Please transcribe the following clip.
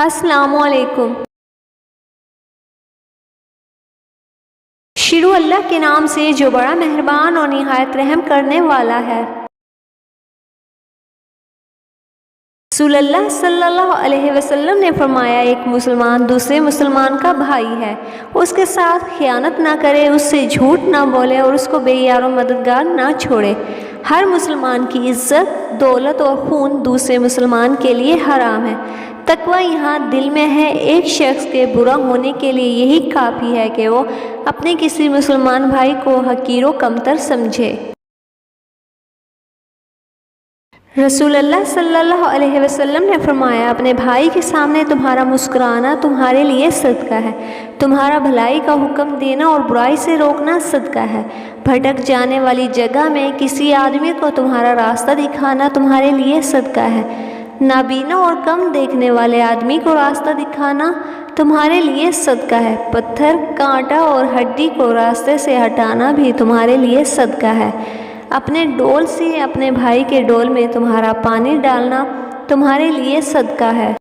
السلام علیکم۔ شروع اللہ کے نام سے جو بڑا مہربان اور نہایت رحم کرنے والا ہے۔ رسول اللہ صلی اللہ علیہ وسلم نے فرمایا، ایک مسلمان دوسرے مسلمان کا بھائی ہے، اس کے ساتھ خیانت نہ کرے، اس سے جھوٹ نہ بولے اور اس کو بے یار و مددگار نہ چھوڑے۔ ہر مسلمان کی عزت، دولت اور خون دوسرے مسلمان کے لیے حرام ہے۔ تقوی یہاں دل میں ہے۔ ایک شخص کے برا ہونے کے لیے یہی کافی ہے کہ وہ اپنے کسی مسلمان بھائی کو حقیر و کمتر سمجھے۔ رسول اللہ صلی اللہ علیہ وسلم نے فرمایا، اپنے بھائی کے سامنے تمہارا مسکرانا تمہارے لیے صدقہ ہے، تمہارا بھلائی کا حکم دینا اور برائی سے روکنا صدقہ ہے، بھٹک جانے والی جگہ میں کسی آدمی کو تمہارا راستہ دکھانا تمہارے لیے صدقہ ہے، نابینا اور کم دیکھنے والے آدمی کو راستہ دکھانا تمہارے لیے صدقہ ہے، پتھر، کانٹا اور ہڈی کو راستے سے ہٹانا بھی تمہارے لیے صدقہ ہے، اپنے ڈول سے اپنے بھائی کے ڈول میں تمہارا پانی ڈالنا تمہارے لیے صدقہ ہے۔